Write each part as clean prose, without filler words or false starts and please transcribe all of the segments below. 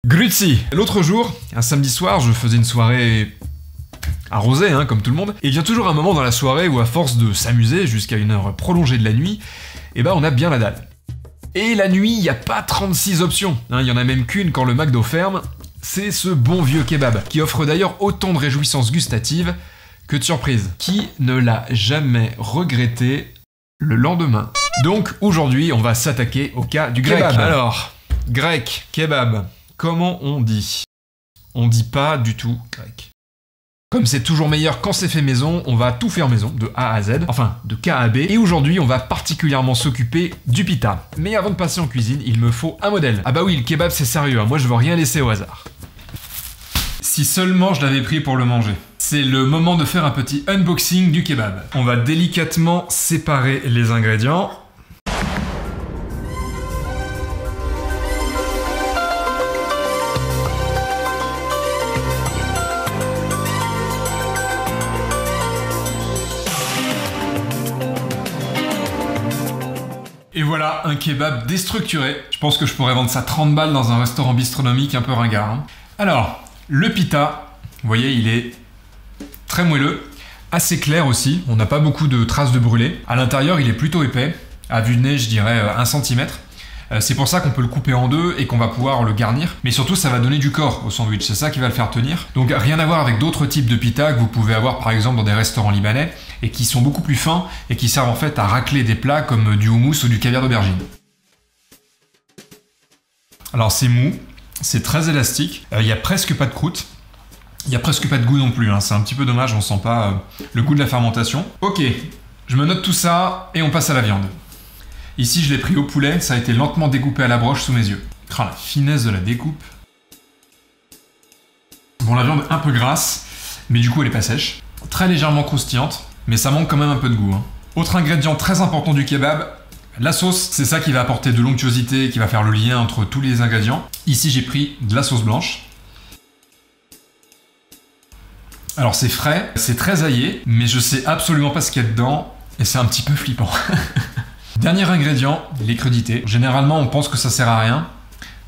Grüezi. L'autre jour, un samedi soir, je faisais une soirée arrosée, comme tout le monde, et il vient toujours un moment dans la soirée où à force de s'amuser jusqu'à une heure prolongée de la nuit, on a bien la dalle. Et la nuit, il n'y a pas 36 options, il y en a même qu'une quand le McDo ferme, c'est ce bon vieux kebab, qui offre d'ailleurs autant de réjouissances gustatives que de surprises. Qui ne l'a jamais regretté le lendemain? Donc aujourd'hui, on va s'attaquer au cas du grec. Kebab. Alors, grec, kebab, comment on dit? On dit pas du tout grec. Comme c'est toujours meilleur quand c'est fait maison, on va tout faire maison, de A à Z, enfin de K à B, et aujourd'hui on va particulièrement s'occuper du pita. Mais avant de passer en cuisine, il me faut un modèle. Ah bah oui, le kebab c'est sérieux, moi je veux rien laisser au hasard. Si seulement je l'avais pris pour le manger. C'est le moment de faire un petit unboxing du kebab. On va délicatement séparer les ingrédients. Et voilà, un kebab déstructuré. Je pense que je pourrais vendre ça 30 balles dans un restaurant bistronomique un peu ringard. Alors, le pita, vous voyez, il est très moelleux, assez clair aussi, on n'a pas beaucoup de traces de brûlé. À l'intérieur, il est plutôt épais, à vue de nez, je dirais 1 cm. C'est pour ça qu'on peut le couper en deux et qu'on va pouvoir le garnir. Mais surtout, ça va donner du corps au sandwich, c'est ça qui va le faire tenir. Donc rien à voir avec d'autres types de pita que vous pouvez avoir par exemple dans des restaurants libanais et qui sont beaucoup plus fins et qui servent en fait à racler des plats comme du houmous ou du caviar d'aubergine. Alors c'est mou, c'est très élastique, il n'y a presque pas de croûte. Il n'y a presque pas de goût non plus, c'est un petit peu dommage, on sent pas le goût de la fermentation. Ok, je me note tout ça et on passe à la viande. Ici je l'ai pris au poulet, ça a été lentement découpé à la broche sous mes yeux. Ah, la finesse de la découpe. Bon, la viande un peu grasse, mais du coup elle est pas sèche. Très légèrement croustillante, mais ça manque quand même un peu de goût. Autre ingrédient très important du kebab, la sauce. C'est ça qui va apporter de l'onctuosité, qui va faire le lien entre tous les ingrédients. Ici j'ai pris de la sauce blanche. Alors c'est frais, c'est très aillé, mais je sais absolument pas ce qu'il y a dedans, et c'est un petit peu flippant. Dernier ingrédient, les crudités. Généralement on pense que ça sert à rien.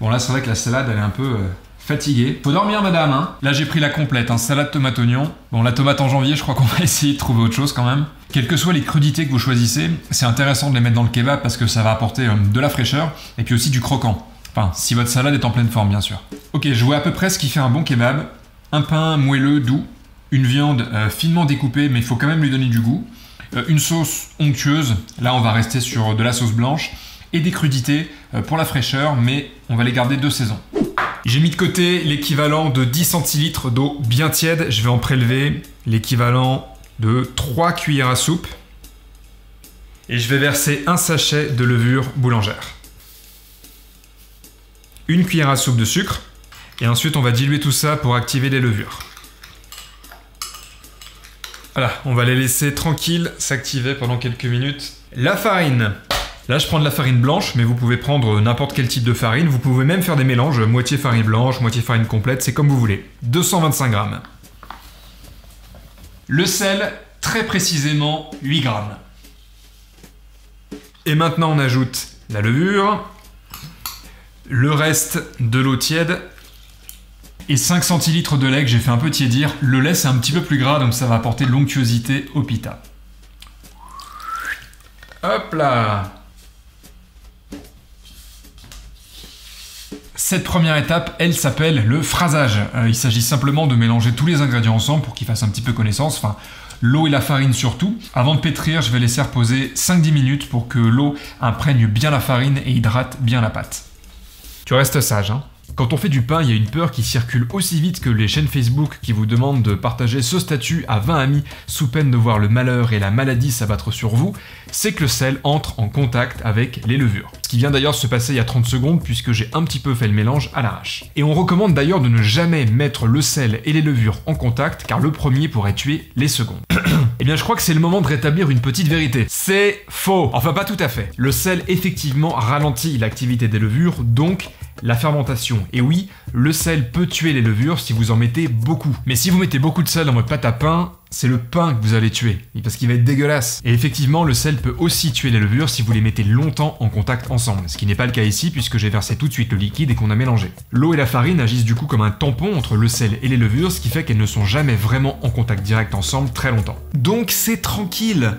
Bon là c'est vrai que la salade elle est un peu fatiguée. Faut dormir madame. Là j'ai pris la complète, salade tomate oignon. Bon la tomate en janvier, je crois qu'on va essayer de trouver autre chose quand même. Quelles que soient les crudités que vous choisissez, c'est intéressant de les mettre dans le kebab parce que ça va apporter de la fraîcheur et puis aussi du croquant. Enfin, si votre salade est en pleine forme bien sûr. Ok, je vois à peu près ce qui fait un bon kebab. Un pain moelleux, doux. Une viande finement découpée, mais il faut quand même lui donner du goût. Une sauce onctueuse, là on va rester sur de la sauce blanche. Et des crudités pour la fraîcheur, mais on va les garder de saison. J'ai mis de côté l'équivalent de 10 centilitres d'eau bien tiède. Je vais en prélever l'équivalent de 3 cuillères à soupe. Et je vais verser un sachet de levure boulangère. Une cuillère à soupe de sucre. Et ensuite on va diluer tout ça pour activer les levures. Voilà, on va les laisser tranquilles, s'activer pendant quelques minutes. La farine. Là, je prends de la farine blanche, mais vous pouvez prendre n'importe quel type de farine. Vous pouvez même faire des mélanges, moitié farine blanche, moitié farine complète, c'est comme vous voulez. 225 grammes. Le sel, très précisément 8 grammes. Et maintenant, on ajoute la levure, le reste de l'eau tiède, et 5 centilitres de lait que j'ai fait un peu tiédir. Le lait c'est un petit peu plus gras donc ça va apporter de l'onctuosité au pita. Hop là! Cette première étape, elle s'appelle le phrasage. Il s'agit simplement de mélanger tous les ingrédients ensemble pour qu'ils fassent un petit peu connaissance, enfin l'eau et la farine surtout. Avant de pétrir, je vais laisser reposer 5-10 minutes pour que l'eau imprègne bien la farine et hydrate bien la pâte. Tu restes sage, Quand on fait du pain, il y a une peur qui circule aussi vite que les chaînes Facebook qui vous demandent de partager ce statut à 20 amis sous peine de voir le malheur et la maladie s'abattre sur vous, c'est que le sel entre en contact avec les levures. Ce qui vient d'ailleurs se passer il y a 30 secondes puisque j'ai un petit peu fait le mélange à l'arrache. Et on recommande d'ailleurs de ne jamais mettre le sel et les levures en contact car le premier pourrait tuer les secondes. Eh bien je crois que c'est le moment de rétablir une petite vérité. C'est faux! Enfin pas tout à fait. Le sel effectivement ralentit l'activité des levures, donc la fermentation. Et oui, le sel peut tuer les levures si vous en mettez beaucoup. Mais si vous mettez beaucoup de sel dans votre pâte à pain, c'est le pain que vous allez tuer, parce qu'il va être dégueulasse. Et effectivement, le sel peut aussi tuer les levures si vous les mettez longtemps en contact ensemble, ce qui n'est pas le cas ici puisque j'ai versé tout de suite le liquide et qu'on a mélangé. L'eau et la farine agissent du coup comme un tampon entre le sel et les levures, ce qui fait qu'elles ne sont jamais vraiment en contact direct ensemble très longtemps. Donc c'est tranquille.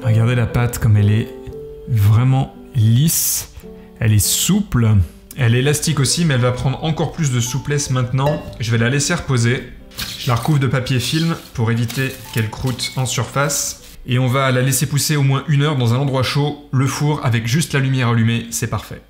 Regardez la pâte comme elle est vraiment lisse, elle est souple, elle est élastique aussi mais elle va prendre encore plus de souplesse maintenant. Je vais la laisser reposer, je la recouvre de papier film pour éviter qu'elle croûte en surface et on va la laisser pousser au moins 1 heure dans un endroit chaud, le four avec juste la lumière allumée, c'est parfait.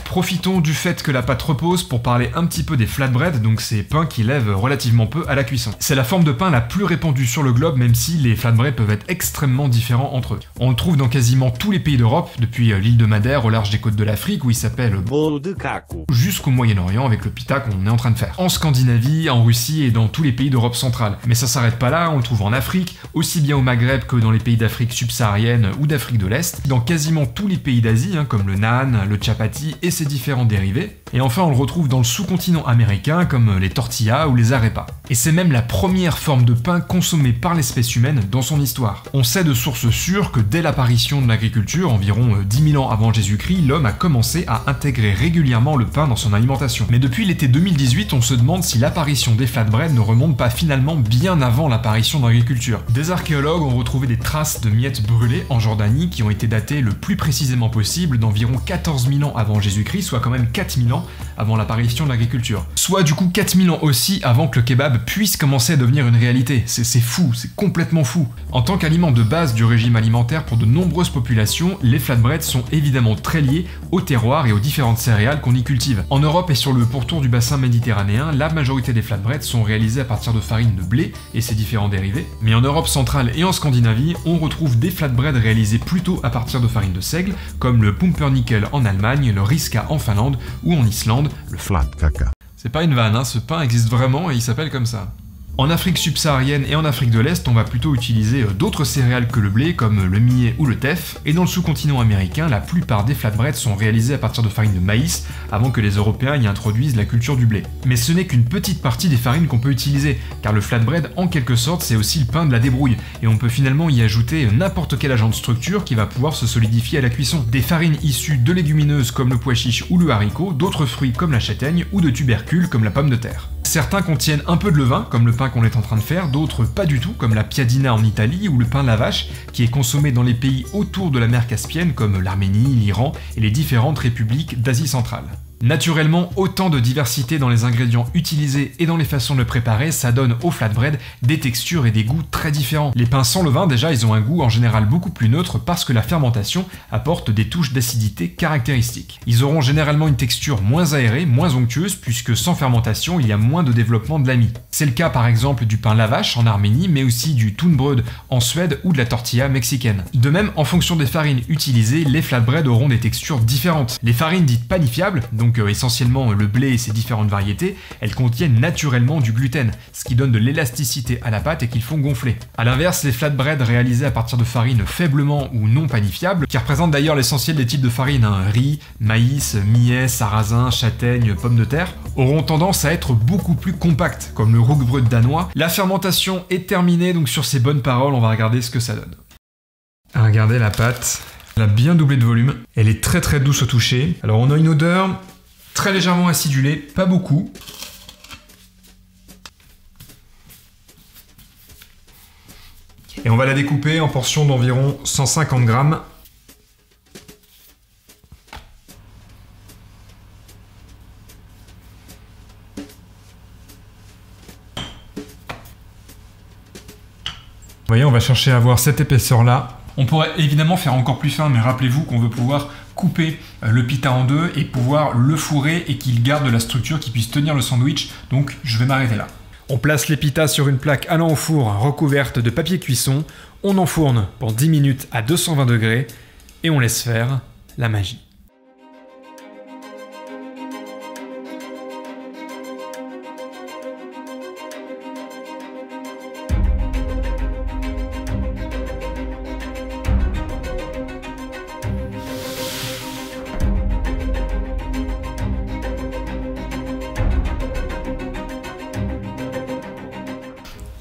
Profitons du fait que la pâte repose pour parler un petit peu des flatbreads, donc ces pains qui lèvent relativement peu à la cuisson. C'est la forme de pain la plus répandue sur le globe, même si les flatbreads peuvent être extrêmement différents entre eux. On le trouve dans quasiment tous les pays d'Europe, depuis l'île de Madère au large des côtes de l'Afrique, où il s'appelle bolo de caco, jusqu'au Moyen-Orient avec le pita qu'on est en train de faire. En Scandinavie, en Russie et dans tous les pays d'Europe centrale. Mais ça s'arrête pas là, on le trouve en Afrique, aussi bien au Maghreb que dans les pays d'Afrique subsaharienne ou d'Afrique de l'Est, dans quasiment tous les pays d'Asie, comme le naan, le chapati et ses différents dérivés. Et enfin, on le retrouve dans le sous-continent américain comme les tortillas ou les arepas. Et c'est même la première forme de pain consommée par l'espèce humaine dans son histoire. On sait de sources sûres que dès l'apparition de l'agriculture, environ 10 000 ans avant Jésus-Christ, l'homme a commencé à intégrer régulièrement le pain dans son alimentation. Mais depuis l'été 2018, on se demande si l'apparition des flatbreads ne remonte pas finalement bien avant l'apparition de l'agriculture. Des archéologues ont retrouvé des traces de miettes brûlées en Jordanie qui ont été datées le plus précisément possible d'environ 14 000 ans avant Jésus-Christ, soit quand même 4 000 ans avant l'apparition de l'agriculture. Soit du coup 4000 ans aussi avant que le kebab puisse commencer à devenir une réalité. C'est fou, c'est complètement fou. En tant qu'aliment de base du régime alimentaire pour de nombreuses populations, les flatbreads sont évidemment très liés au terroir et aux différentes céréales qu'on y cultive. En Europe et sur le pourtour du bassin méditerranéen, la majorité des flatbreads sont réalisés à partir de farine de blé et ses différents dérivés. Mais en Europe centrale et en Scandinavie, on retrouve des flatbreads réalisés plutôt à partir de farine de seigle, comme le pumpernickel en Allemagne, le riska en Finlande ou en Islande, le flat caca. C'est pas une vanne, ce pain existe vraiment et il s'appelle comme ça. En Afrique subsaharienne et en Afrique de l'Est, on va plutôt utiliser d'autres céréales que le blé, comme le millet ou le teff, et dans le sous-continent américain, la plupart des flatbreads sont réalisés à partir de farine de maïs, avant que les Européens y introduisent la culture du blé. Mais ce n'est qu'une petite partie des farines qu'on peut utiliser, car le flatbread, en quelque sorte, c'est aussi le pain de la débrouille, et on peut finalement y ajouter n'importe quel agent de structure qui va pouvoir se solidifier à la cuisson. Des farines issues de légumineuses comme le pois chiche ou le haricot, d'autres fruits comme la châtaigne, ou de tubercules comme la pomme de terre. Certains contiennent un peu de levain, comme le pain qu'on est en train de faire, d'autres pas du tout, comme la piadina en Italie ou le pain de la vache, qui est consommé dans les pays autour de la mer Caspienne, comme l'Arménie, l'Iran et les différentes républiques d'Asie centrale. Naturellement, autant de diversité dans les ingrédients utilisés et dans les façons de le préparer, ça donne au flatbread des textures et des goûts très différents. Les pains sans levain, déjà, ils ont un goût en général beaucoup plus neutre parce que la fermentation apporte des touches d'acidité caractéristiques. Ils auront généralement une texture moins aérée, moins onctueuse, puisque sans fermentation, il y a moins de développement de la mie. C'est le cas par exemple du pain lavache en Arménie, mais aussi du tournebröd en Suède ou de la tortilla mexicaine. De même, en fonction des farines utilisées, les flatbreads auront des textures différentes. Les farines dites panifiables, donc essentiellement le blé et ses différentes variétés, elles contiennent naturellement du gluten, ce qui donne de l'élasticité à la pâte et qu'ils font gonfler. A l'inverse, les flatbreads réalisés à partir de farines faiblement ou non panifiables, qui représentent d'ailleurs l'essentiel des types de farines, riz, maïs, millet, sarrasin, châtaigne, pommes de terre, auront tendance à être beaucoup plus compacts, comme le rugbrød danois. La fermentation est terminée, donc sur ces bonnes paroles, on va regarder ce que ça donne. Regardez la pâte, elle a bien doublé de volume, elle est très très douce au toucher. Alors on a une odeur très légèrement acidulée, pas beaucoup. Et on va la découper en portions d'environ 150 grammes. Vous voyez, on va chercher à avoir cette épaisseur-là. On pourrait évidemment faire encore plus fin, mais rappelez-vous qu'on veut pouvoir couper le pita en deux et pouvoir le fourrer et qu'il garde de la structure qui puisse tenir le sandwich. Donc je vais m'arrêter là. On place les pitas sur une plaque allant au four recouverte de papier cuisson, on enfourne pour 10 minutes à 220 degrés et on laisse faire la magie.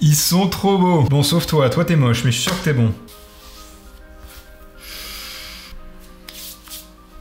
Ils sont trop beaux. Bon, sauf toi t'es moche, mais je suis sûr que t'es bon.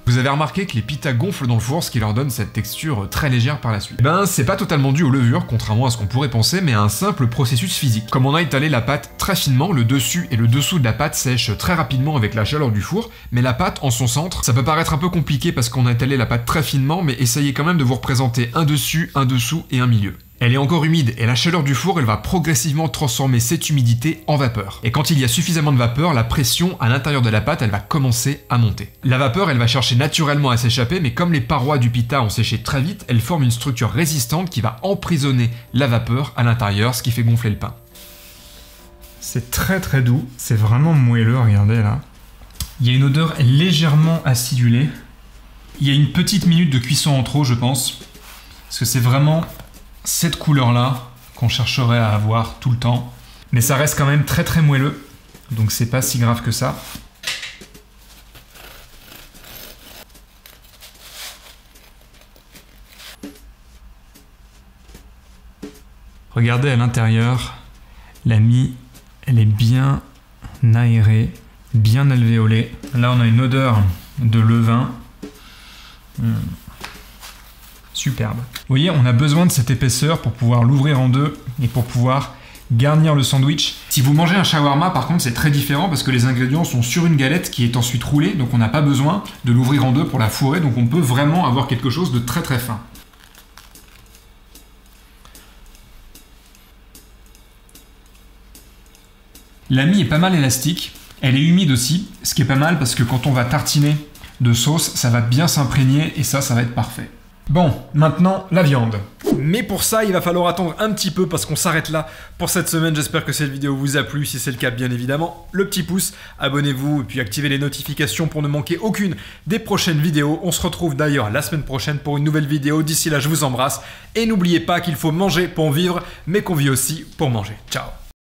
Vous avez remarqué que les pitas gonflent dans le four, ce qui leur donne cette texture très légère par la suite. Ben, c'est pas totalement dû aux levures, contrairement à ce qu'on pourrait penser, mais à un simple processus physique. Comme on a étalé la pâte très finement, le dessus et le dessous de la pâte sèchent très rapidement avec la chaleur du four, mais la pâte en son centre, ça peut paraître un peu compliqué parce qu'on a étalé la pâte très finement, mais essayez quand même de vous représenter un dessus, un dessous et un milieu. Elle est encore humide et la chaleur du four, elle va progressivement transformer cette humidité en vapeur. Et quand il y a suffisamment de vapeur, la pression à l'intérieur de la pâte, elle va commencer à monter. La vapeur, elle va chercher naturellement à s'échapper, mais comme les parois du pita ont séché très vite, elle forme une structure résistante qui va emprisonner la vapeur à l'intérieur, ce qui fait gonfler le pain. C'est très très doux, c'est vraiment moelleux, regardez là. Il y a une odeur légèrement acidulée. Il y a une petite minute de cuisson en trop, je pense, parce que c'est vraiment cette couleur-là qu'on chercherait à avoir tout le temps. Mais ça reste quand même très très moelleux, donc c'est pas si grave que ça. Regardez à l'intérieur, la mie, elle est bien aérée, bien alvéolée. Là on a une odeur de levain. Superbe. Vous voyez, on a besoin de cette épaisseur pour pouvoir l'ouvrir en deux et pour pouvoir garnir le sandwich. Si vous mangez un shawarma, par contre, c'est très différent parce que les ingrédients sont sur une galette qui est ensuite roulée, donc on n'a pas besoin de l'ouvrir en deux pour la fourrer, donc on peut vraiment avoir quelque chose de très très fin. La mie est pas mal élastique, elle est humide aussi, ce qui est pas mal parce que quand on va tartiner de sauce, ça va bien s'imprégner et ça va être parfait. Bon, maintenant, la viande. Mais pour ça, il va falloir attendre un petit peu parce qu'on s'arrête là pour cette semaine. J'espère que cette vidéo vous a plu. Si c'est le cas, bien évidemment, le petit pouce, abonnez-vous et puis activez les notifications pour ne manquer aucune des prochaines vidéos. On se retrouve d'ailleurs la semaine prochaine pour une nouvelle vidéo. D'ici là, je vous embrasse et n'oubliez pas qu'il faut manger pour vivre, mais qu'on vit aussi pour manger. Ciao!